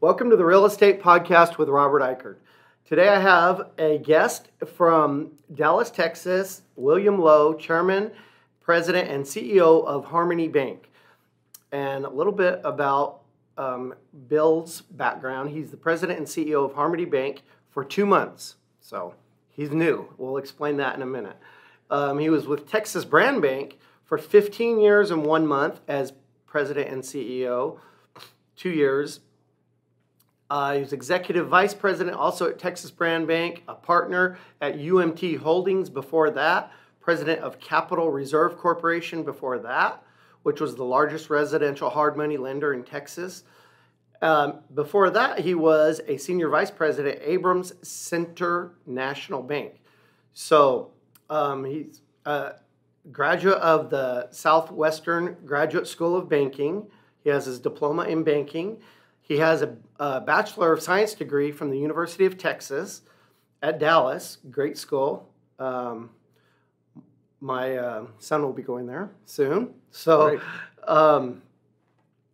Welcome to the Real Estate Podcast with Robert Ikard. Today I have a guest from Dallas, Texas, William Lowe, Chairman, President, and CEO of Harmony Bank. And a little bit about Bill's background. He's the President and CEO of Harmony Bank for 2 months. So he's new. We'll explain that in a minute. He was with Texas Brand Bank for 15 years and 1 month as President and CEO, 2 years. He was Executive Vice President also at Texas Brand Bank, a partner at UMT Holdings before that, President of Capital Reserve Corporation before that, which was the largest residential hard money lender in Texas. Before that, he was a Senior Vice President at Abrams Center National Bank. So he's a graduate of the Southwestern Graduate School of Banking. He has his diploma in banking. He has a Bachelor of Science degree from the University of Texas at Dallas. Great school. My son will be going there soon. So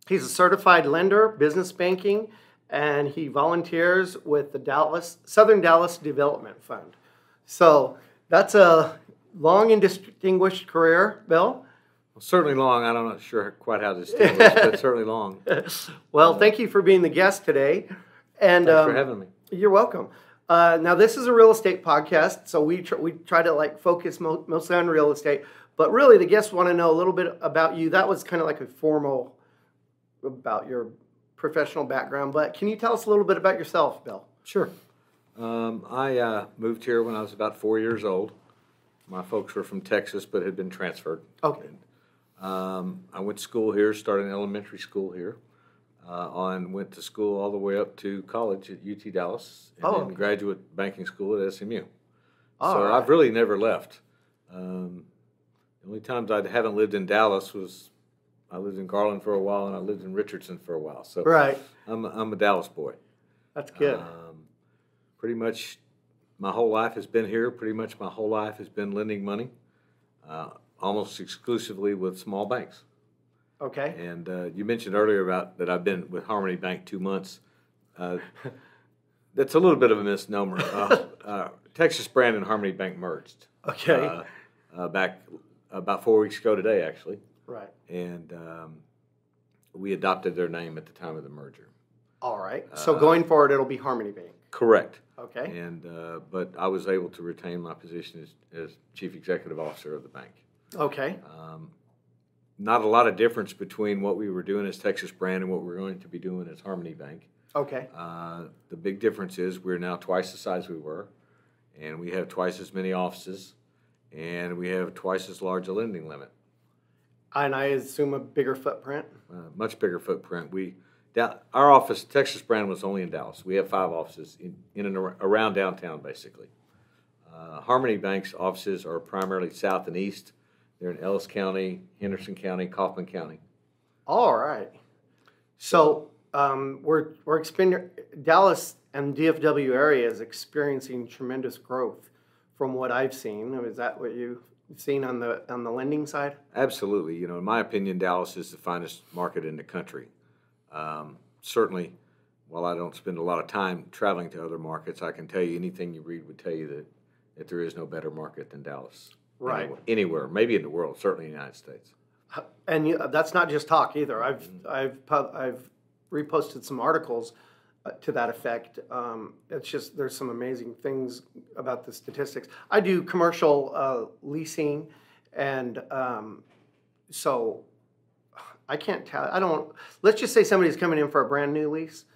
he's a certified lender, business banking, and he volunteers with the Southern Dallas Development Fund. So that's a long and distinguished career, Bill. Well, certainly long. I'm not sure quite how distinguished, but certainly long. Well, thank you for being the guest today. And thanks for having me. You're welcome. Now, this is a real estate podcast, so we try to focus mostly on real estate. But really, the guests want to know a little bit about you. That was kind of like a formal about your professional background. But can you tell us a little bit about yourself, Bill? Sure. I moved here when I was about 4 years old. My folks were from Texas, but had been transferred. Okay. I went to school here, started in elementary school here, went to school all the way up to college at UT Dallas, and then graduate banking school at SMU. Right. I've really never left. The only times I haven't lived in Dallas was I lived in Garland for a while, and I lived in Richardson for a while. So right. I'm a Dallas boy. That's good. Pretty much my whole life has been here. Pretty much my whole life has been lending money. Almost exclusively with small banks. Okay. And you mentioned earlier about that I've been with Harmony Bank 2 months. That's a little bit of a misnomer. Texas Brand and Harmony Bank merged. Okay. Back about 4 weeks ago today, actually. Right. And we adopted their name at the time of the merger. All right. So going forward, it'll be Harmony Bank. Correct. Okay. And but I was able to retain my position as Chief Executive Officer of the bank. Okay. Not a lot of difference between what we were doing as Texas Brand and what we're going to be doing as Harmony Bank. Okay. The big difference is we're now twice the size we were, and we have twice as many offices, and we have twice as large a lending limit. And I assume a bigger footprint? Much bigger footprint. Our office, Texas Brand, was only in Dallas. We have 5 offices in and around downtown, basically. Harmony Bank's offices are primarily south and east. They're in Ellis County, Henderson County, Kaufman County. All right. So we're Dallas and DFW area is experiencing tremendous growth from what I've seen. Is that what you've seen on the lending side? Absolutely. In my opinion, Dallas is the finest market in the country. Certainly, while I don't spend a lot of time traveling to other markets, I can tell you anything you read would tell you that there is no better market than Dallas. Right. Anywhere, maybe in the world, certainly in the United States. And that's not just talk either. I've reposted some articles to that effect. It's just there's some amazing things about the statistics. I do commercial leasing, and so I can't tell. Let's just say somebody's coming in for a brand new lease,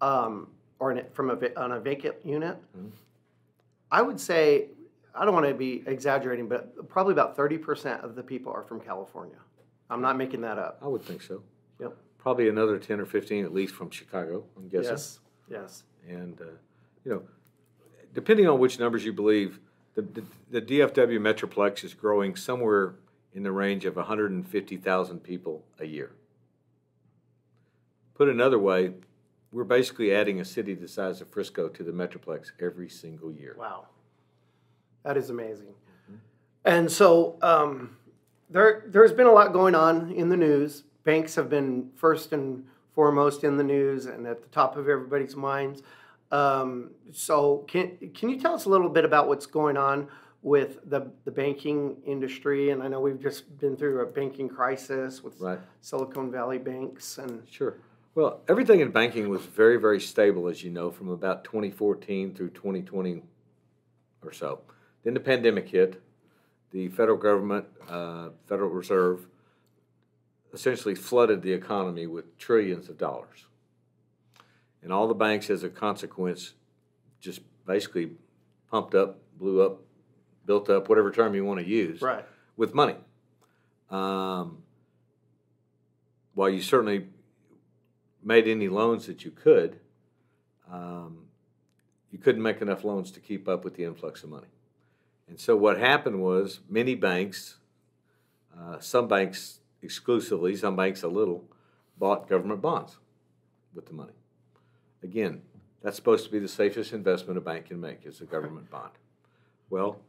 on a vacant unit. Mm-hmm. I would say, I don't want to be exaggerating, but probably about 30% of the people are from California. I'm not making that up. I would think so. Yep. Probably another 10 or 15 at least from Chicago, I'm guessing. Yes. And, depending on which numbers you believe, the DFW Metroplex is growing somewhere in the range of 150,000 people a year. Put another way, we're basically adding a city the size of Frisco to the Metroplex every single year. Wow. That is amazing. Mm-hmm. And so there's been a lot going on in the news. Banks have been first and foremost in the news and at the top of everybody's minds. So can you tell us a little bit about what's going on with the banking industry? And I know we've just been through a banking crisis with Silicon Valley banks. And Sure. Well, everything in banking was very, very stable, as you know, from about 2014 through 2020 or so. Then the pandemic hit. The federal government, Federal Reserve, essentially flooded the economy with trillions of dollars. And all the banks, as a consequence, just basically pumped up, blew up, built up, whatever term you want to use, with money. While you certainly made any loans that you could, you couldn't make enough loans to keep up with the influx of money. And so what happened was many banks, some banks exclusively, some banks a little, bought government bonds with the money. Again, that's supposed to be the safest investment a bank can make, is a government bond. Well,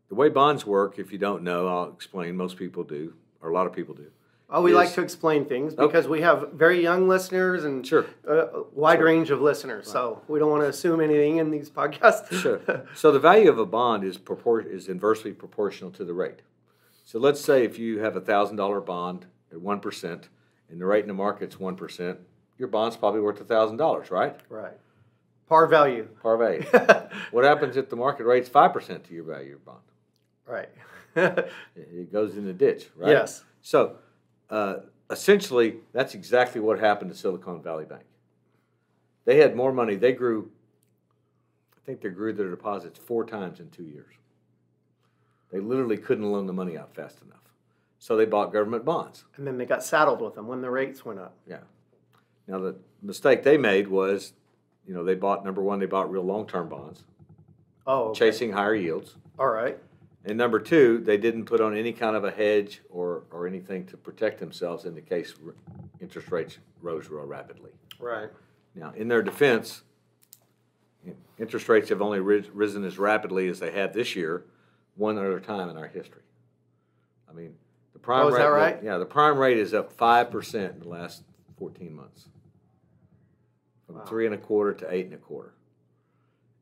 the way bonds work, if you don't know, I'll explain, most people do, or a lot of people do. Oh, we like to explain things because we have very young listeners and a wide range of listeners. So we don't want to assume anything in these podcasts. So the value of a bond is inversely proportional to the rate. So let's say if you have a $1,000 bond at 1% and the rate in the market's 1%, your bond's probably worth $1,000, right? Right. Par value. Par value. What happens if the market rate's 5% to your value of your bond? Right. It goes in the ditch, right? Yes. So essentially, that's exactly what happened to Silicon Valley Bank. They had more money. They grew, I think they grew their deposits 4 times in 2 years. They literally couldn't loan the money out fast enough. So they bought government bonds. And then they got saddled with them when the rates went up. Yeah. Now, the mistake they made was, they bought, number one, they bought real long-term bonds. Oh, okay. Chasing higher yields. All right. And number two, they didn't put on any kind of a hedge or anything to protect themselves in the case interest rates rose real rapidly. Right. Now, in their defense, interest rates have only risen as rapidly as they have this year, one other time in our history. I mean, the prime rate. Is that right? Yeah, the prime rate is up 5% in the last 14 months, from 3.25% to 8.25%.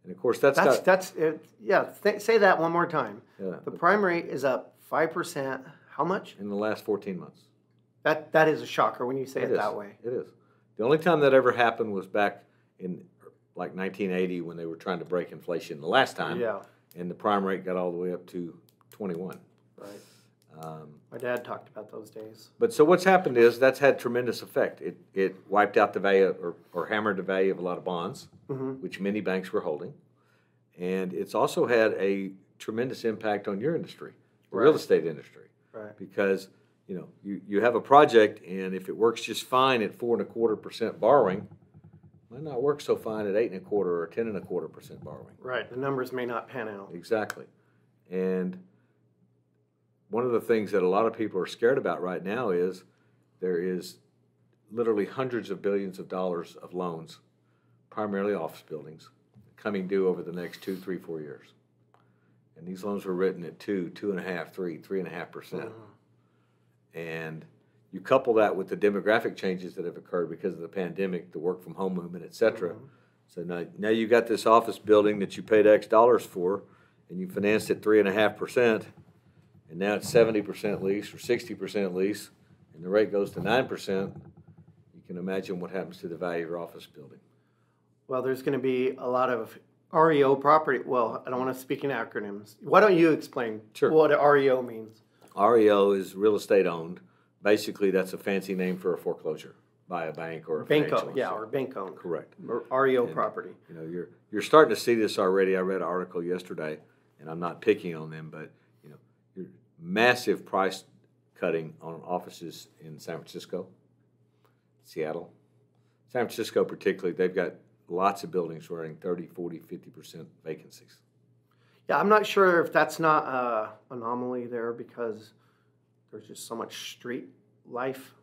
And of course, say that one more time. Yeah, the prime rate is up 5%. How much? In the last 14 months. That is a shocker when you say it that way. It is. The only time that ever happened was back in like 1980 when they were trying to break inflation the last time. Yeah. And the prime rate got all the way up to 21. Right. My dad talked about those days. But so what's happened is that's had tremendous effect. It wiped out the value or hammered the value of a lot of bonds, which many banks were holding. And it's also had a tremendous impact on your industry, the real estate industry. Right. Because, you have a project, and if it works just fine at 4.25% borrowing, it might not work so fine at 8.25% or 10.25% borrowing. Right. The numbers may not pan out. Exactly. And one of the things that a lot of people are scared about right now is there is literally hundreds of billions of dollars of loans, primarily office buildings, coming due over the next 2, 3, 4 years. And these loans were written at 2.5%, 3.5%. And you couple that with the demographic changes that have occurred because of the pandemic, the work from home movement, et cetera. So now you got this office building that you paid X dollars for, and you financed it 3.5%, and now it's 70% lease or 60% lease, and the rate goes to 9%. You can imagine what happens to the value of your office building. Well, there's going to be a lot of REO property. Well, I don't want to speak in acronyms. Why don't you explain what REO means? REO is real estate owned. Basically, that's a fancy name for a foreclosure by a bank or a financial institution. Or bank owned. Correct. Or REO property. You're starting to see this already. I read an article yesterday, and I'm not picking on them, but you're massive price cutting on offices in San Francisco, Seattle. San Francisco particularly, they've got lots of buildings running 30, 40, 50% vacancies. Yeah, I'm not sure if that's not an anomaly there because there's just so much street life.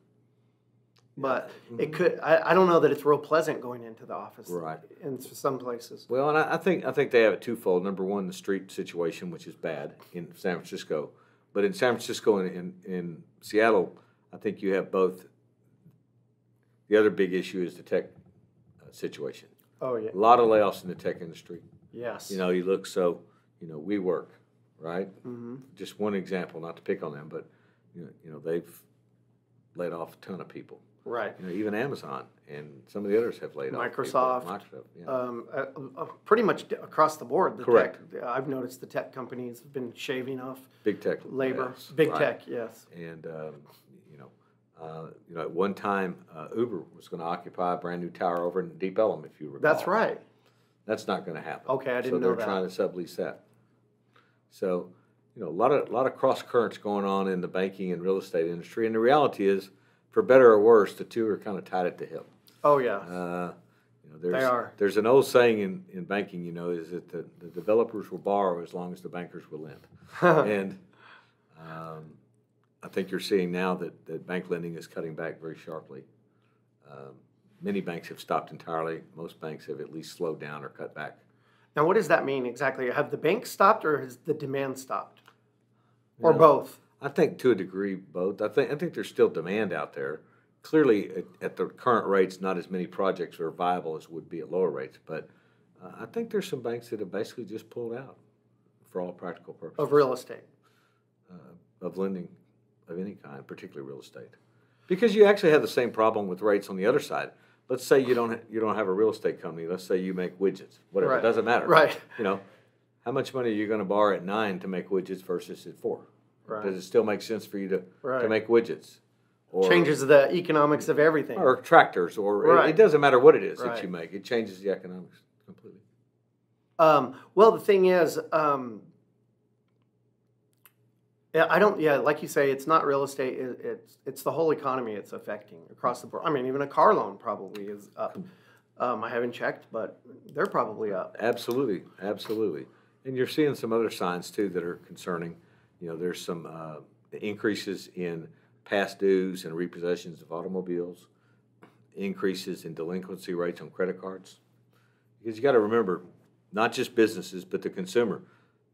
But it could. I don't know that it's real pleasant going into the office. Right. In some places. Well, and I think they have it twofold. Number one, the street situation, which is bad in San Francisco. But in San Francisco and in Seattle, I think you have both The other big issue is the tech situation. Oh, yeah. A lot of layoffs in the tech industry. Yes. You look WeWork, right? Mm-hmm. Just one example, not to pick on them, but they've laid off a ton of people. Right. Even Amazon and some of the others have laid Microsoft, off people. Microsoft, yeah. Pretty much across the board. Correct. I've noticed the tech companies have been shaving off big tech labor. Yes, big right. tech, yes. And at one time, Uber was going to occupy a brand new tower over in Deep Ellum, if you recall. That's right. That's not going to happen. Okay, I didn't know that. So they're trying to sublease that. So, a lot of cross currents going on in the banking and real estate industry, and the reality is, for better or worse, the two are kind of tied at the hip. Oh yeah. They are. There's an old saying in banking, is that the developers will borrow as long as the bankers will lend. And I think you're seeing now that bank lending is cutting back very sharply. Many banks have stopped entirely. Most banks have at least slowed down or cut back. Now, what does that mean exactly? Have the banks stopped, or has the demand stopped, or both? I think to a degree both. I think there's still demand out there. Clearly, at the current rates, not as many projects are viable as would be at lower rates. But I think there's some banks that have basically just pulled out for all practical purposes. Of real estate. Of lending of any kind, particularly real estate. Because you actually have the same problem with rates on the other side. Let's say you don't have a real estate company. Let's say you make widgets. Whatever, right. It doesn't matter. Right. How much money are you going to borrow at 9 to make widgets versus at 4? Right. Does it still make sense for you to make widgets? Or, changes the economics of everything. Or tractors, or right. It doesn't matter what it is right. that you make. It changes the economics completely. Well, the thing is, like you say, it's not real estate. It's the whole economy it's affecting across the board. I mean, even a car loan probably is up. I haven't checked, but they're probably up. Absolutely. And you're seeing some other signs, too, that are concerning. There's some increases in past dues and repossessions of automobiles, increases in delinquency rates on credit cards. Because you got to remember, not just businesses, but the consumer.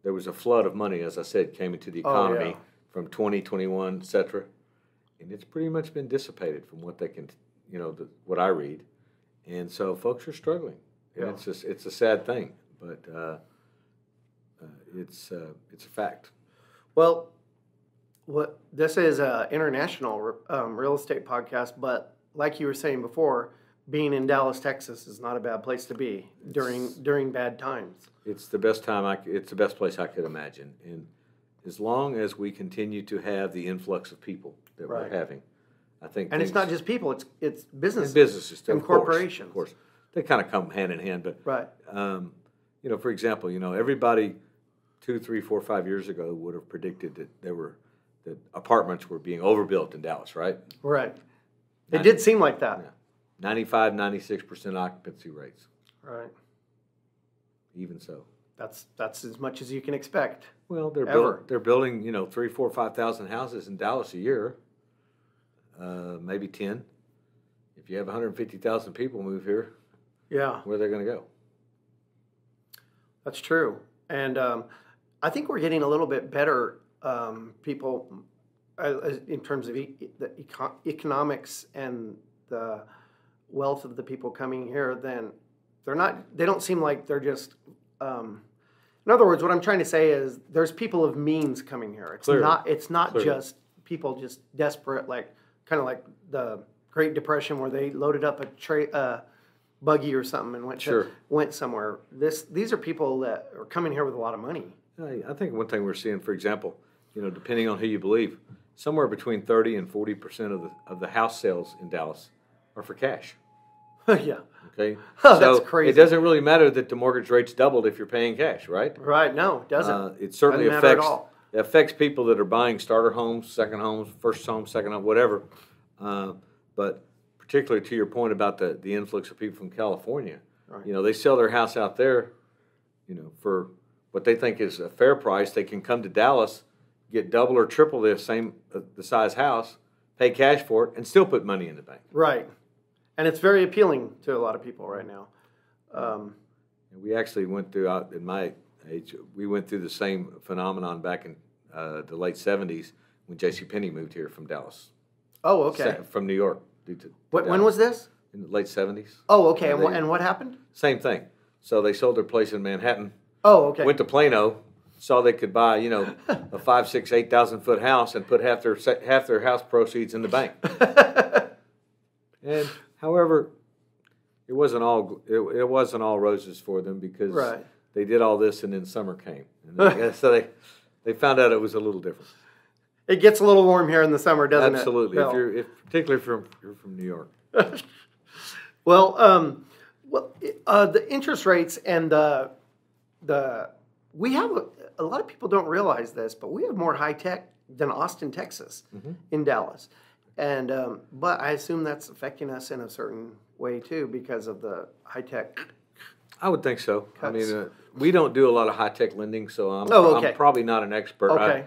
There was a flood of money, as I said, came into the economy from 2021, et cetera. And it's pretty much been dissipated from what they can, what I read. And so folks are struggling. And it's a sad thing, but it's a fact. Well, this is an international real estate podcast, but like you were saying before, being in Dallas, Texas is not a bad place to be during bad times. It's the best time. It's the best place I could imagine. And as long as we continue to have the influx of people that we're having, I think. And it's not just people; it's businesses, and corporations. Of course, they kind of come hand in hand. But right. For example, everybody 2, 3, 4, 5 years ago would have predicted that apartments were being overbuilt in Dallas, right? Right. It did seem like that. Yeah. 95, 96% occupancy rates. Right. Even so. That's as much as you can expect. Well, they're building 3, 4, 5,000 houses in Dallas a year, maybe 10. If you have 150,000 people move here, where are they going to go? That's true, and I think we're getting a little bit better people in terms of the economics and the wealth of the people coming here. Then they don't seem like they're just. In other words, what I'm trying to say is there's people of means coming here. It's not just people just desperate, kind of like the Great Depression where they loaded up a buggy or something and went somewhere. These are people that are coming here with a lot of money. I think one thing we're seeing, for example, depending on who you believe, somewhere between 30 and 40% of the house sales in Dallas are for cash. Yeah. Okay. Oh, that's crazy. It doesn't really matter that the mortgage rate's doubled if you're paying cash, right? Right. No, it doesn't. It certainly affects people that are buying starter homes, second homes, first home, second home, whatever. But particularly to your point about the influx of people from California, right. They sell their house out there, for what they think is a fair price. They can come to Dallas, get double or triple the size house, pay cash for it, and still put money in the bank. Right. And it's very appealing to a lot of people right now. We actually went through, in my age, we went through the same phenomenon back in the late 70s when JCPenney moved here from Dallas. Oh, okay. From New York. due to when was this? In the late 70s. Oh, okay. And what happened? Same thing. So they sold their place in Manhattan. Oh, okay. Went to Plano, saw they could buy, a 5, 6, 8,000 foot house and put half their house proceeds in the bank. And however, it wasn't all roses for them because they did all this and then summer came. And so they found out it was a little different. It gets a little warm here in the summer, doesn't Absolutely. it? Absolutely. Particularly if you're from New York. Well, the interest rates and we have a lot of people don't realize this, but we have more high tech than Austin, Texas, in Dallas, and but I assume that's affecting us in a certain way too because of the high tech. I would think so. Cuts. I mean, we don't do a lot of high tech lending, so I'm probably not an expert. Okay.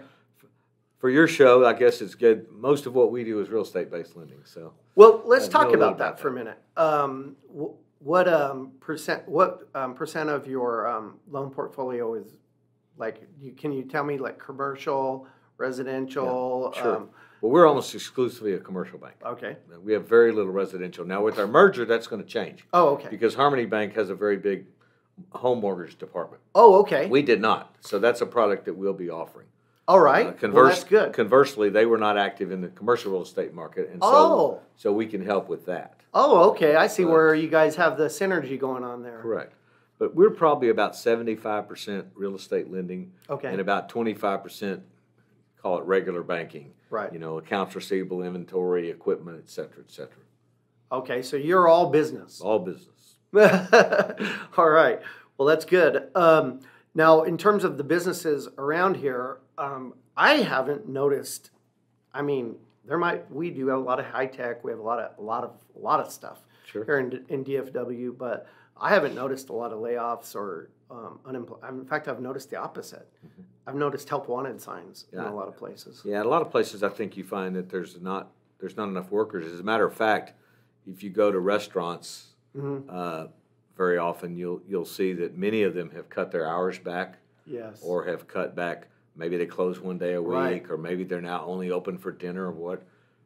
For your show, I guess it's good. Most of what we do is real estate based lending. So, well, let's talk about that for a minute. What percent of your loan portfolio is like? Can you tell me like commercial, residential? Yeah, sure. Well, we're almost exclusively a commercial bank. Okay. We have very little residential. Now, with our merger, that's going to change. Oh, okay. Because Harmony Bank has a very big home mortgage department. Oh, okay. We did not. So that's a product that we'll be offering. All right. Well, that's good. Conversely, they were not active in the commercial real estate market, and so we can help with that. Oh, okay. I see where you guys have the synergy going on there. Correct. But we're probably about 75% real estate lending, and about 25%, call it regular banking. Right. Accounts receivable, inventory, equipment, et cetera, et cetera. Okay, so you're all business. All business. All right. Well, that's good. Now, in terms of the businesses around here, I haven't noticed. I mean, we do have a lot of high tech. We have a lot of stuff here in DFW, but I haven't noticed a lot of layoffs or unemployment. In fact, I've noticed the opposite. I've noticed help wanted signs in a lot of places. Yeah, a lot of places I think you find that there's not enough workers. As a matter of fact, if you go to restaurants, very often you'll see that many of them have cut their hours back. Yes. Or have cut back. Maybe they close one day a week, or maybe they're now only open for dinner or what.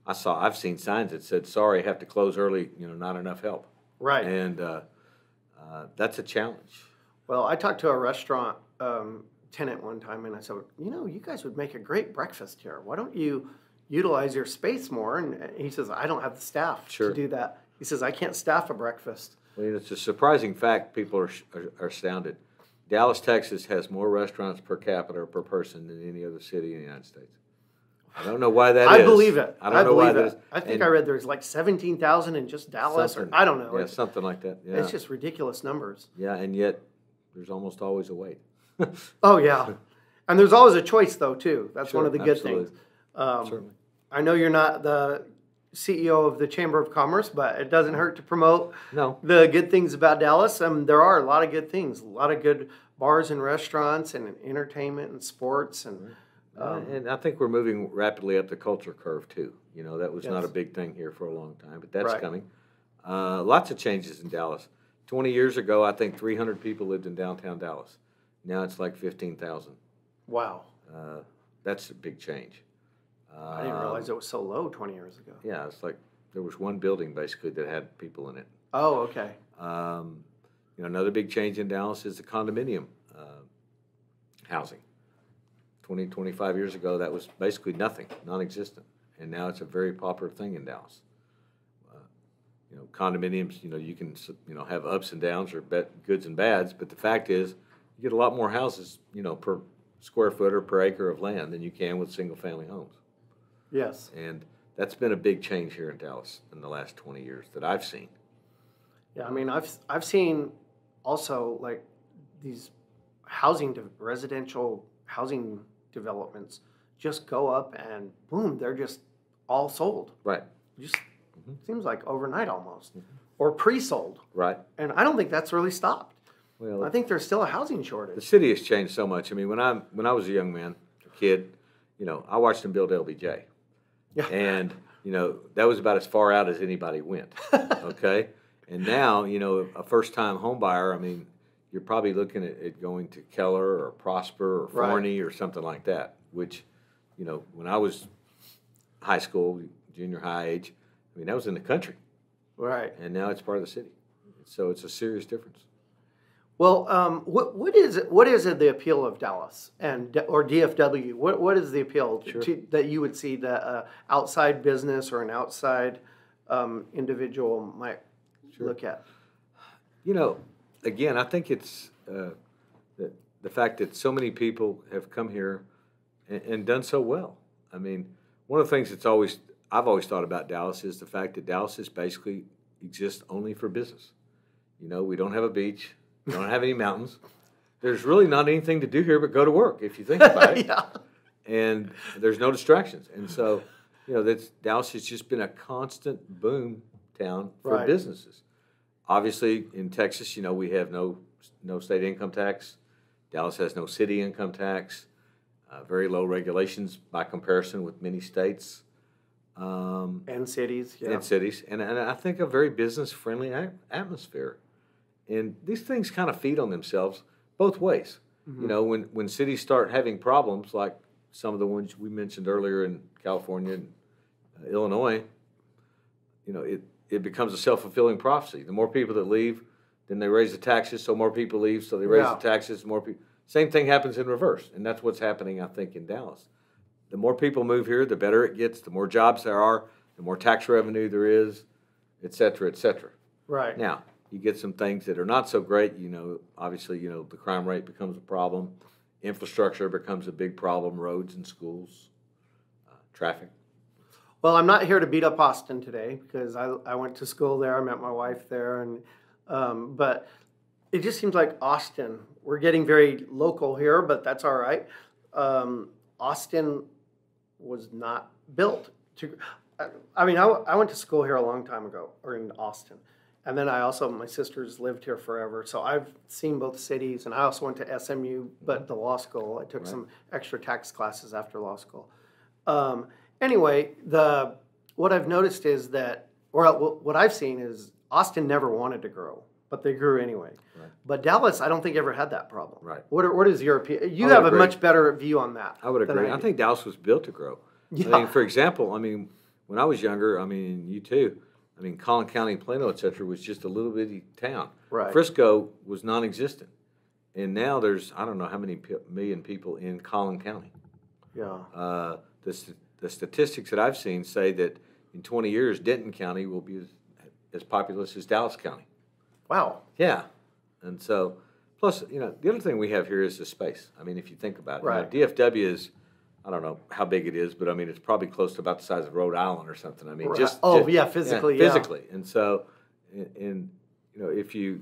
I've seen signs that said, "Sorry, have to close early. Not enough help." Right. And that's a challenge. Well, I talked to a restaurant tenant one time, and I said, you guys would make a great breakfast here. Why don't you utilize your space more? And he says, I don't have the staff to do that. He says, I can't staff a breakfast. Well, it's a surprising fact. People are astounded. Dallas, Texas has more restaurants per capita or per person than any other city in the United States. I don't know why that is. I believe it. I don't know why that is. I think I read there's like 17,000 in just Dallas, or I don't know. Yeah, something like that. Yeah. It's just ridiculous numbers. Yeah, and yet there's almost always a wait. Oh, yeah. And there's always a choice, though, too. That's one of the good things. Certainly. I know you're not the CEO of the Chamber of Commerce, but it doesn't hurt to promote the good things about Dallas. There are a lot of good things, a lot of good bars and restaurants and entertainment and sports. And I think we're moving rapidly up the culture curve, too. That was not a big thing here for a long time, but that's coming. Lots of changes in Dallas. 20 years ago, I think 300 people lived in downtown Dallas. Now it's like 15,000. Wow. That's a big change. I didn't realize it was so low 20 years ago. Yeah, it's like there was one building basically that had people in it. Oh, okay. Another big change in Dallas is the condominium housing. 20, 25 years ago, that was basically nothing, non-existent. And now it's a very popular thing in Dallas. Condominiums, you can, have ups and downs or goods and bads, but the fact is you get a lot more houses, per square foot or per acre of land than you can with single-family homes. Yes. And that's been a big change here in Dallas in the last 20 years that I've seen. Yeah, I mean, I've seen also like these residential housing developments just go up and boom, they're just all sold. Right. Just seems like overnight almost, or pre-sold. Right. And I don't think that's really stopped. Well, I think there's still a housing shortage. The city has changed so much. I mean, when I was a young man, a kid, I watched them build LBJ. Yeah. And, that was about as far out as anybody went. Okay? And now, a first-time home buyer, I mean, you're probably looking at going to Keller or Prosper or Forney or something like that, which, when I was high school, junior high age, I mean, that was in the country. Right. And now it's part of the city. So it's a serious difference. Well, what is the appeal of Dallas or DFW? What is the appeal that you would see that outside business or an outside individual might look at? You know, again, I think it's the fact that so many people have come here and done so well. I mean, one of the things I've always thought about Dallas is the fact that Dallas is basically exists only for business. You know, we don't have a beach. We don't have any mountains. There's really not anything to do here but go to work, if you think about it. Yeah. And there's no distractions. And so, you know, Dallas has just been a constant boom town for businesses. Obviously, in Texas, you know, we have no state income tax. Dallas has no city income tax. Very low regulations by comparison with many states. And cities. Yeah. And cities. And I think a very business-friendly atmosphere. And these things kind of feed on themselves both ways. Mm-hmm. You know, when cities start having problems, like some of the ones we mentioned earlier in California and Illinois, you know, it becomes a self-fulfilling prophecy. The more people that leave, then they raise the taxes, so more people leave, so they raise the taxes, more people. Same thing happens in reverse, and that's what's happening, I think, in Dallas. The more people move here, the better it gets, the more jobs there are, the more tax revenue there is, et cetera, et cetera. Right. Now, you get some things that are not so great. You know, obviously, you know, the crime rate becomes a problem. Infrastructure becomes a big problem, roads and schools, traffic. Well, I'm not here to beat up Austin today because I went to school there. I met my wife there. And but it just seems like Austin, we're getting very local here, but that's all right. Austin was not built to, I mean, I went to school here a long time ago, or in Austin. And then my sisters lived here forever. So I've seen both cities, and I also went to SMU, but the law school. I took some extra tax classes after law school. Anyway, what I've noticed is that, or what I've seen is Austin never wanted to grow, but they grew anyway. Right. But Dallas, I don't think ever had that problem. Right. What is your opinion? You have a much better view on that. I would agree. I think Dallas was built to grow. Yeah. I mean, for example, when I was younger, you too, Collin County, Plano, et cetera, was just a little bitty town. Right. Frisco was non-existent. And now there's, I don't know how many million people in Collin County. Yeah. The statistics that I've seen say that in 20 years, Denton County will be as populous as Dallas County. Wow. Yeah. And so, plus, you know, the other thing we have here is the space. I mean, if you think about it. Right. You know, DFW is, I don't know how big it is, but it's probably close to about the size of Rhode Island or something. I mean, right. Physically. Yeah, physically. And so, you know, if you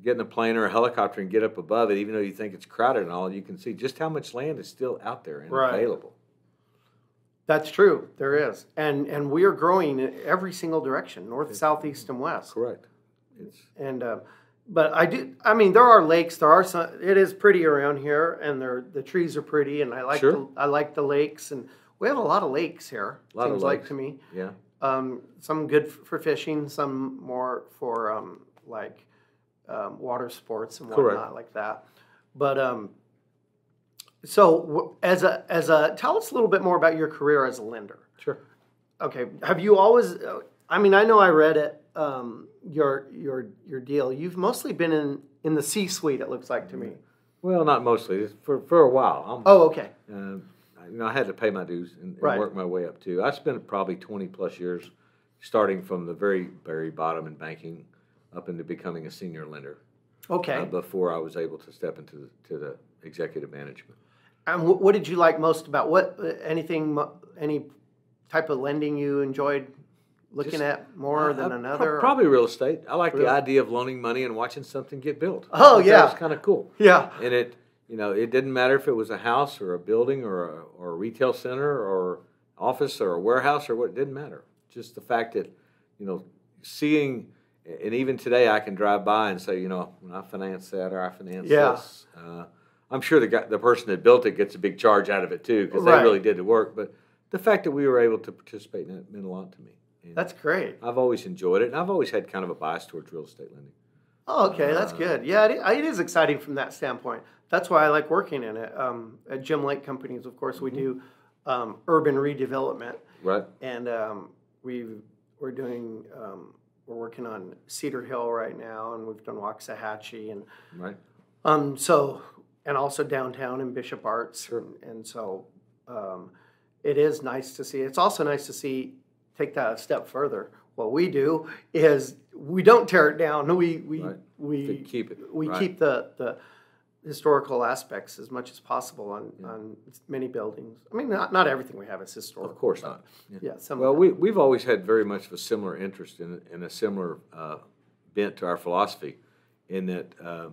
get in a plane or a helicopter and get up above it, even though you think it's crowded and all, you can see just how much land is still out there and available. That's true. There is. And we are growing in every single direction, north, south, east, and west. Correct. But there are lakes. There are some. It is pretty around here, and the trees are pretty, and I like the lakes, and we have a lot of lakes here. Seems like to me. Yeah. Some good for fishing, some more for water sports and whatnot like that. But so tell us a little bit more about your career as a lender. Sure. Okay. Have you always? I know I read it. Your deal. You've mostly been in the C-suite. It looks like to me. Well, not mostly. For a while. Okay. I had to pay my dues and work my way up too. I spent probably 20 plus years, starting from the very, very bottom in banking, up into becoming a senior lender. Okay. Before I was able to step into the executive management. And what did you like most about any type of lending you enjoyed? Looking at more than another? Probably real estate. I like the idea of loaning money and watching something get built. Oh, yeah. That was kind of cool. Yeah. And it didn't matter if it was a house or a building or a retail center or office or a warehouse or what, it didn't matter. Just the fact that, seeing, and even today I can drive by and say, when I finance that or I finance this, I'm sure the person that built it gets a big charge out of it too because they really did the work. But the fact that we were able to participate in it meant a lot to me. That's great. I've always enjoyed it, and I've always had kind of a bias towards real estate lending. Oh, okay, that's good. Yeah, it is exciting from that standpoint. That's why I like working in it. At Jim Lake Companies, of course, we do urban redevelopment. Right. And we're doing we're working on Cedar Hill right now, and we've done Waxahachie, and Right. so and also downtown in Bishop Arts, Sure. and so it is nice to see. It's also nice to see take that a step further. What we do is we don't tear it down. Right. We keep it. We Right. keep the historical aspects as much as possible on many buildings. I mean, not everything we have is historical. Of course not. Yeah. Some Well, of it. we've always had very much of a similar interest in a similar bent to our philosophy, in that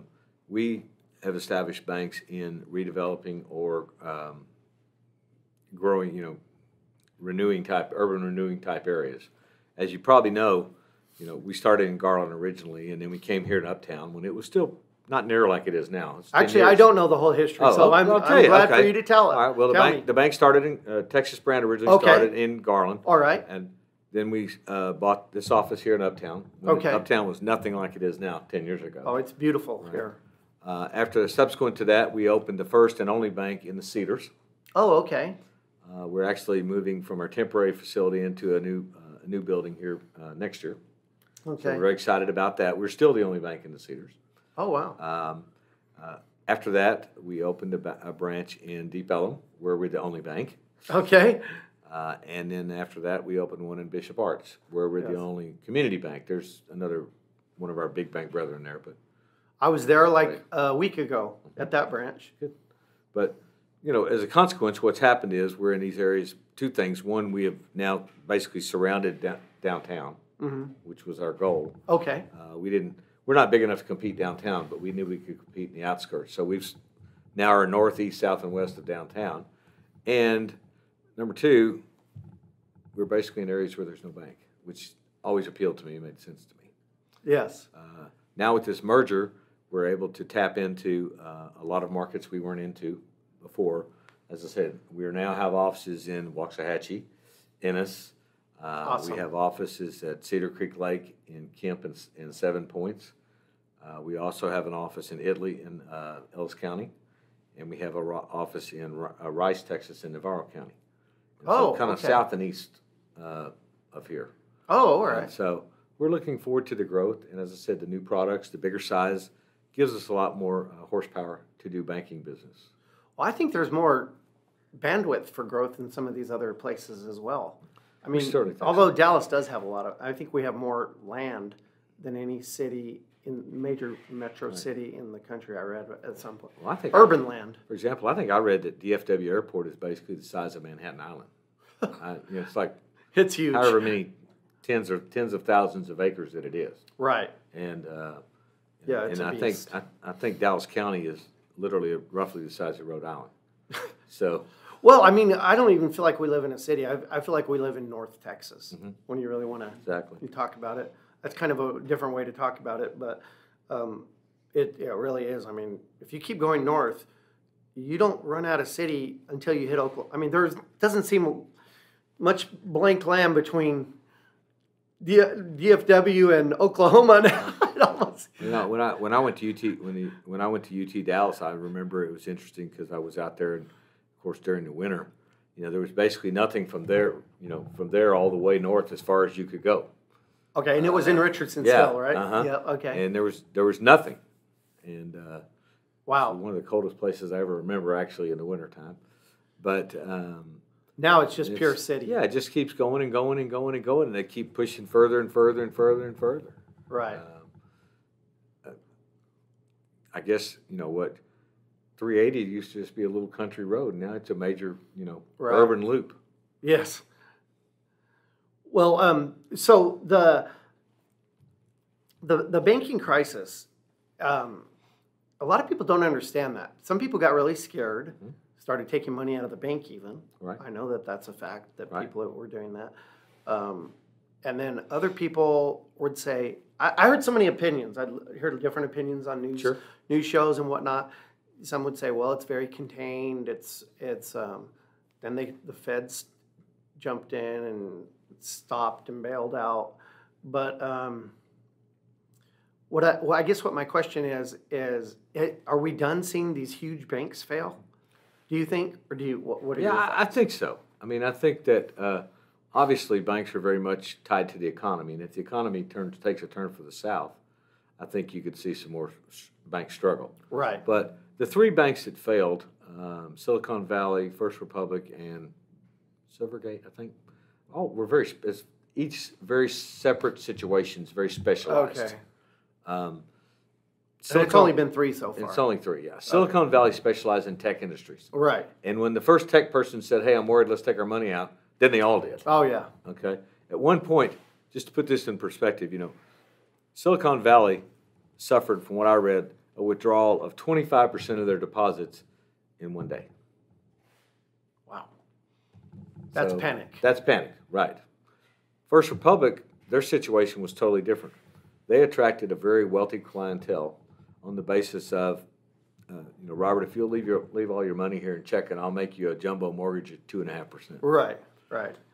we have established banks in redeveloping or growing, urban renewing type areas. As you probably know, we started in Garland originally, and then we came here to Uptown when it was still not near like it is now. It's 10 Actually, years. I don't know the whole history, so I'm glad for you to tell it. All right. Well, the bank started in Texas Brand originally started in Garland. All right. And then we bought this office here in Uptown. Okay. Uptown was nothing like it is now 10 years ago. Oh, it's beautiful here. Subsequent to that, we opened the first and only bank in the Cedars. Oh, okay. We're actually moving from our temporary facility into a new building here next year. Okay. So we're very excited about that. We're still the only bank in the Cedars. Oh, wow. After that, we opened a branch in Deep Ellum, where we're the only bank. Okay. And then after that, we opened one in Bishop Arts, where we're the only community bank. There's another one of our big bank brethren there, but I was there like a week ago at that branch. good. But as a consequence, what's happened is we're in these areas. Two things: one, we have now basically surrounded downtown, which was our goal. Okay. We're not big enough to compete downtown, but we knew we could compete in the outskirts. So we've now are northeast, south, and west of downtown. And number two, we're basically in areas where there's no bank, which always appealed to me, made sense to me. Yes. Now with this merger, we're able to tap into a lot of markets we weren't into before. As I said, we now have offices in Waxahachie, Ennis. Awesome. We have offices at Cedar Creek Lake, in Kemp, and Seven Points. We also have an office in Italy in Ellis County, and we have an office in Rice, Texas, in Navarro County. And so kind of south and east of here. Oh, all right. And so we're looking forward to the growth, and as I said, the new products, the bigger size, gives us a lot more horsepower to do banking business. Well, I think there's more bandwidth for growth in some of these other places as well. I mean, although Dallas does have I think we have more land than any city major metro city in the country. I read at some point. Well, I think urban land. For example, I think I read that DFW Airport is basically the size of Manhattan Island. It's like it's huge. However many tens of thousands of acres that it is. Right. And it's a beast. I think Dallas County is literally roughly the size of Rhode Island. So. Well, I mean, I don't even feel like we live in a city. I feel like we live in North Texas when you really want to talk about it. That's kind of a different way to talk about it, but it really is. I mean, if you keep going north, you don't run out of city until you hit Oklahoma. I mean, there doesn't seem much blank land between DFW and Oklahoma now. When I went to UT Dallas, I remember it was interesting because I was out there, and of course during the winter, there was basically nothing from there, from there all the way north as far as you could go. Okay, and it was in Richardson still, right? Yeah, okay. And there was nothing, and wow, it was one of the coldest places I ever remember actually in the wintertime. But now it's just pure city. Yeah, it just keeps going and going and going and going, and they keep pushing further and further and further and further. Right. I guess 380 used to just be a little country road. Now it's a major, urban loop. Yes. Well, so the banking crisis, a lot of people don't understand that. Some people got really scared, started taking money out of the bank even. Right. I know that that's a fact, that people were doing that. And then other people would say, I heard so many opinions. I heard different opinions on news shows and whatnot. Some would say, well, it's very contained. Then the feds jumped in and stopped and bailed out. But I guess what my question is are we done seeing these huge banks fail? Do you think, or do you? What do you? Yeah, I think so. I mean, I think that obviously banks are very much tied to the economy, and if the economy takes a turn for the south, I think you could see some more banks struggle. Right. But the three banks that failed, Silicon Valley, First Republic, and Silvergate, I think, were each very separate situations, very specialized. Okay. And it's only been 3 so far. It's only 3, yeah. Silicon Valley specialized in tech industries. Right. And when the first tech person said, hey, I'm worried, let's take our money out, then they all did. Oh, yeah. Okay. At one point, just to put this in perspective, Silicon Valley suffered, from what I read, a withdrawal of 25% of their deposits in one day. Wow. That's panic. That's panic, right. First Republic, their situation was totally different. They attracted a very wealthy clientele on the basis of, Robert, if you'll leave all your money here and check it, I'll make you a jumbo mortgage at 2.5%. Right.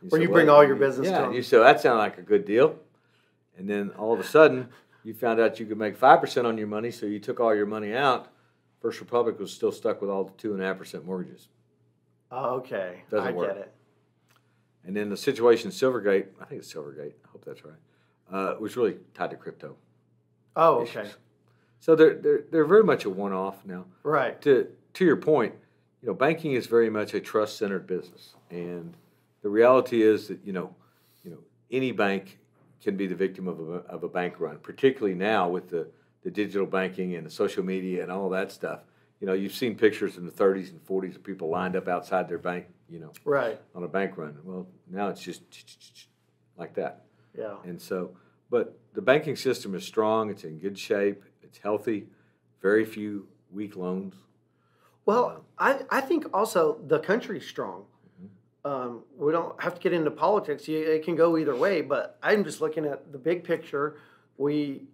Where you bring all your business to them. You said, that sounded like a good deal. And then all of a sudden, you found out you could make 5% on your money, so you took all your money out. First Republic was still stuck with all the 2.5% mortgages. Oh, okay. Doesn't work. Get it. And then the situation Silvergate, I think it's Silvergate, I hope that's right, was really tied to crypto. Oh, issues. okay. So they're very much a one-off now. Right. To your point, banking is very much a trust-centered business, and the reality is that any bank can be the victim of a bank run, particularly now with the digital banking and the social media and all that stuff. You've seen pictures in the 30s and 40s of people lined up outside their bank, right, on a bank run. Well, now it's just like that. Yeah. And so, but the banking system is strong. It's in good shape. It's healthy. Very few weak loans. Well, I think also the country's strong. We don't have to get into politics. It can go either way, but I'm just looking at the big picture. We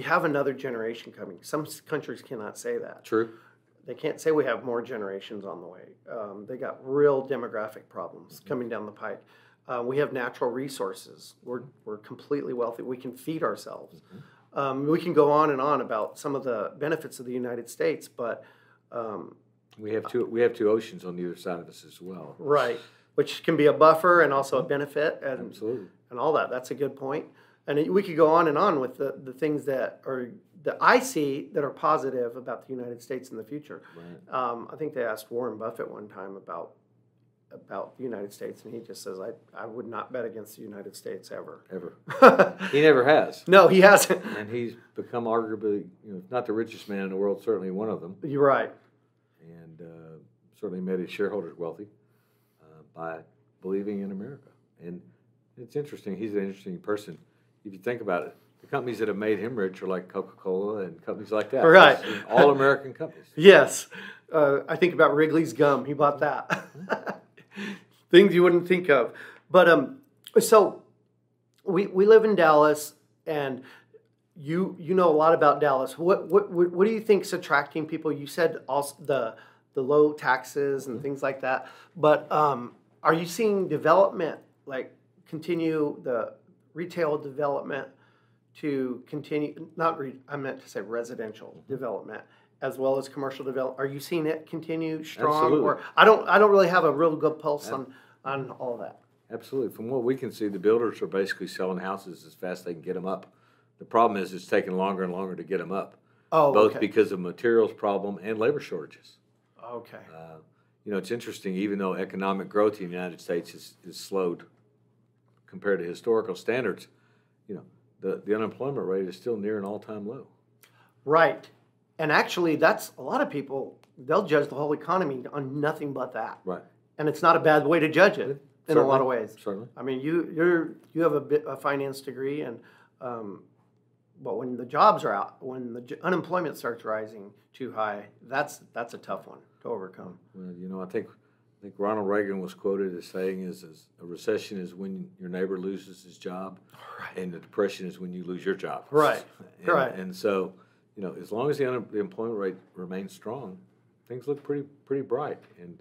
have another generation coming. Some countries cannot say that. True. They can't say we have more generations on the way. They got real demographic problems coming down the pike. We have natural resources. We're completely wealthy. We can feed ourselves. We can go on and on about some of the benefits of the United States, but we have two oceans on either side of us as well. Right, which can be a buffer and also a benefit, and absolutely, and all that. That's a good point. And we could go on and on with the things that I see that are positive about the United States in the future. Right. I think they asked Warren Buffett one time about the United States, and he just says, I would not bet against the United States ever. He never has. No, he hasn't. And he's become arguably, not the richest man in the world, certainly one of them. You're right. And certainly made his shareholders wealthy by believing in America. And it's interesting. He's an interesting person. If you think about it, the companies that have made him rich are like Coca-Cola and companies like that. Right. All American companies. Yes. I think about Wrigley's gum. He bought that. Things you wouldn't think of. But so we live in Dallas, and you know a lot about Dallas. What do you think's attracting people? You said also the low taxes and things like that. But are you seeing development, like continue the retail development to continue? I meant to say residential development as well as commercial development. Are you seeing it continue strong? Absolutely. Or I don't really have a real good pulse on all that. Absolutely. From what we can see, the builders are basically selling houses as fast as they can get them up. The problem is it's taking longer and longer to get them up. Oh, both okay. because of materials problem and labor shortages. Okay. It's interesting, even though economic growth in the United States is slowed compared to historical standards, the unemployment rate is still near an all-time low. Right. And actually, that's a lot of people, they'll judge the whole economy on nothing but that. Right. And it's not a bad way to judge it in a lot of ways. Certainly. I mean, you have a finance degree, and but when the jobs are out, when the unemployment starts rising too high, that's a tough one to overcome. Well, I think Ronald Reagan was quoted as saying is a recession is when your neighbor loses his job, right, and the depression is when you lose your job. Right. Right. And so, as long as the employment rate remains strong, things look pretty bright. And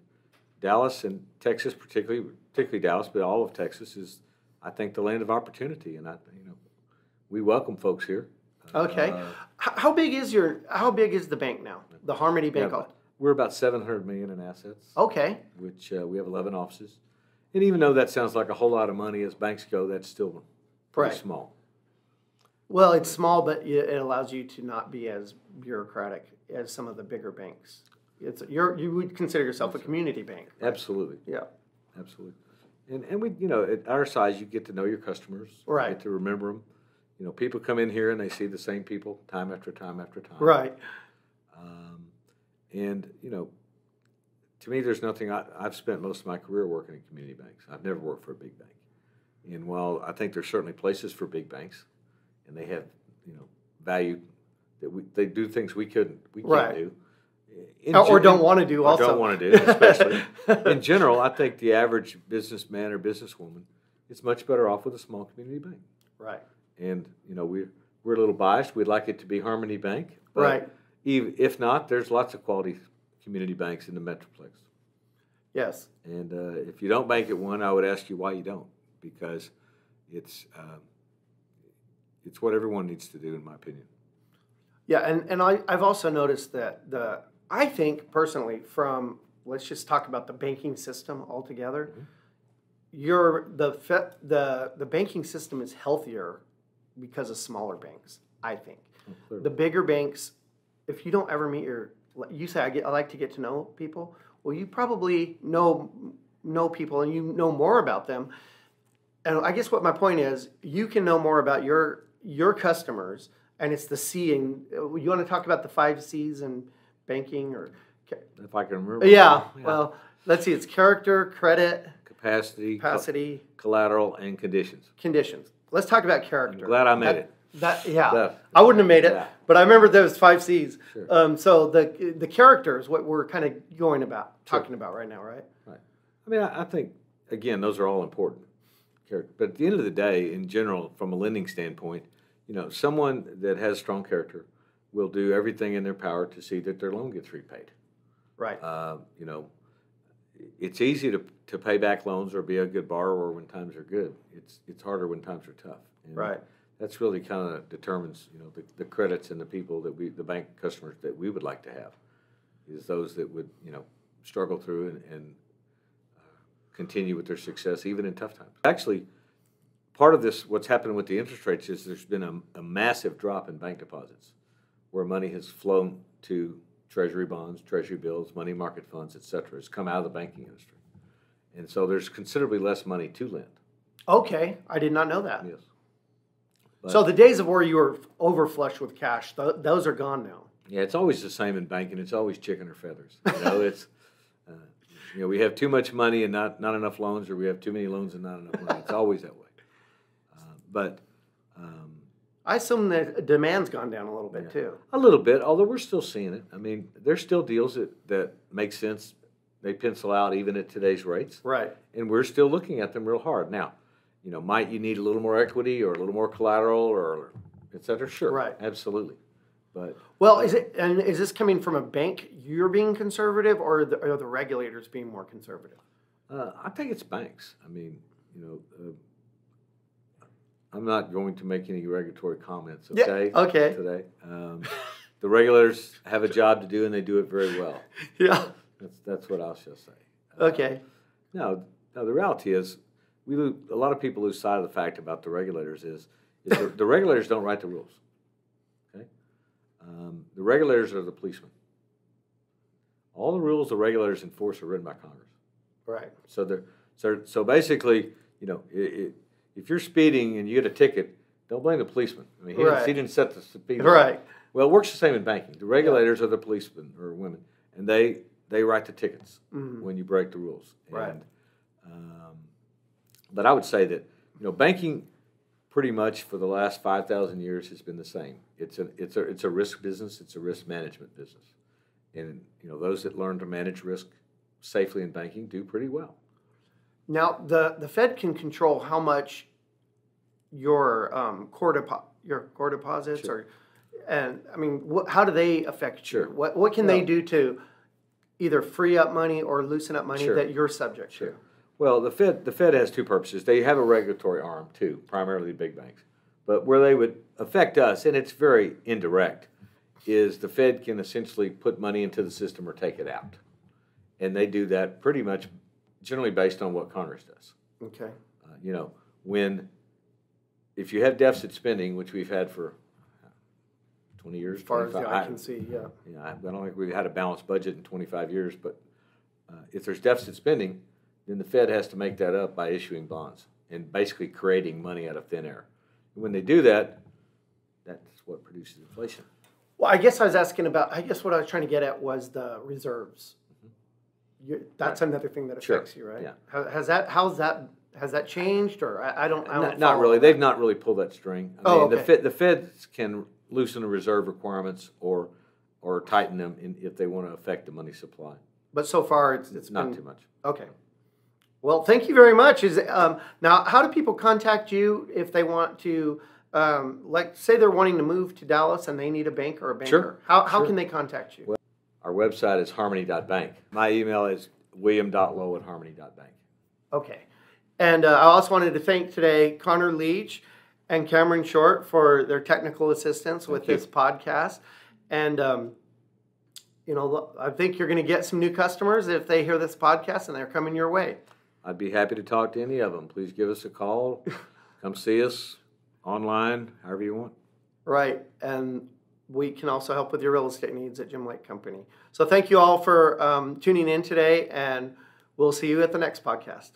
Dallas and Texas, particularly Dallas, but all of Texas is, I think, the land of opportunity. And we welcome folks here. Okay. How big is the bank now? The Harmony Bank. We're about $700 million in assets. Okay. Which we have 11 offices. And even though that sounds like a whole lot of money as banks go, that's still pretty small. Well, it's small, but it allows you to not be as bureaucratic as some of the bigger banks. You would consider yourself a community bank. Right? Absolutely. Yeah. Absolutely. And we, at our size, you get to know your customers. Right. You get to remember them. People come in here and they see the same people time after time after time. Right. And to me, there's nothing. I've spent most of my career working in community banks. I've never worked for a big bank. And while I think there's certainly places for big banks, and they have value that they do things we can't do. Or don't want to do also. Don't want to do, especially. In general, I think the average businessman or businesswoman is much better off with a small community bank. Right. And, we're a little biased. We'd like it to be Harmony Bank. But right. If not, there's lots of quality community banks in the Metroplex. Yes. And if you don't bank at one, I would ask you why you don't. Because it's what everyone needs to do, in my opinion. Yeah, and I've also noticed that I think personally, let's just talk about the banking system altogether. Mm-hmm. The banking system is healthier because of smaller banks. I think the bigger banks, if you don't ever meet you say I like to get to know people. Well, you probably know people and you know more about them. And I guess what my point is, you can know more about your customers, and it's the C. And you want to talk about the 5 C's in banking, or if I can remember. Yeah. Well, let's see. It's character, credit, capacity, collateral, and conditions. Let's talk about character. I'm glad I made it. I wouldn't have made it, but I remember those 5 C's. Sure. So the character is what we're kind of talking about right now, right? Right. I mean, I think again, those are all important. But at the end of the day, in general, from a lending standpoint, someone that has strong character will do everything in their power to see that their loan gets repaid. Right. It's easy to pay back loans or be a good borrower when times are good. It's harder when times are tough. And right. That's really kind of determines the credits and the people that the bank customers that we would like to have is those that would struggle through and continue with their success even in tough times. Actually, part of this, what's happened with the interest rates is there's been a massive drop in bank deposits where money has flown to treasury bonds, treasury bills, money market funds, etc. It's come out of the banking industry. And so there's considerably less money to lend. Okay, I did not know that. Yes. But, so the days of where you were overflush with cash, those are gone now. Yeah, it's always the same in banking. It's always chicken or feathers. It's we have too much money and not enough loans, or we have too many loans and not enough money. It's always that way. I assume the demand's gone down a little bit too. A little bit, although we're still seeing it. I mean, there's still deals that make sense. They pencil out even at today's rates. Right. And we're still looking at them real hard. Now, might you need a little more equity or a little more collateral or et cetera? Sure. Right. Absolutely. But is this coming from a bank? You're being conservative, or are the regulators being more conservative? I think it's banks. I mean, I'm not going to make any regulatory comments. Okay. Yeah, okay. Today, the regulators have a job to do, and they do it very well. Yeah. That's what I'll just say. Okay. No, the reality is, a lot of people lose sight of the fact about the regulators is the regulators don't write the rules. Okay. The regulators are the policemen. All the rules the regulators enforce are written by Congress. Right. So basically, if you're speeding and you get a ticket, don't blame the policeman. I mean, he didn't set the speed limit. Right. Well, it works the same in banking. The regulators are the policemen or women, and they write the tickets when you break the rules. Right. But I would say that banking, pretty much for the last 5,000 years, has been the same. It's a risk business. It's a risk management business, and those that learn to manage risk safely in banking do pretty well. Now, the Fed can control how much your core deposits sure. how do they affect you? Sure. What can they do to either free up money or loosen up money sure. that you're subject sure. to? Well, the Fed has two purposes. They have a regulatory arm too, primarily big banks. But where they would affect us, and it's very indirect, is the Fed can essentially put money into the system or take it out. And they do that pretty much generally based on what Congress does. Okay. You know, if you have deficit spending, which we've had for 20 years, as far as I can see, yeah. I don't think we've had a balanced budget in 25 years, but if there's deficit spending, then the Fed has to make that up by issuing bonds and basically creating money out of thin air. And when they do that, that's what produces inflation. Well, I guess I was asking about, I guess what I was trying to get at was the reserves. That's right. Another thing that affects you, right? Yeah. Has that changed, or I don't not really. They've not really pulled that string. Okay. The Fed can loosen the reserve requirements or tighten them if they want to affect the money supply. But so far, it's not been, too much. Okay. Well, thank you very much. Now, how do people contact you if they want to, like, say they're wanting to move to Dallas and they need a bank or a banker? Sure. How can they contact you? Well, our website is harmony.bank. My email is william.lowe@harmony.bank. Okay. And I also wanted to thank today Connor Leach and Cameron Short for their technical assistance with this podcast. And, I think you're going to get some new customers if they hear this podcast and they're coming your way. I'd be happy to talk to any of them. Please give us a call. Come see us online, however you want. Right. And we can also help with your real estate needs at Jim Lake Company. So thank you all for tuning in today, and we'll see you at the next podcast.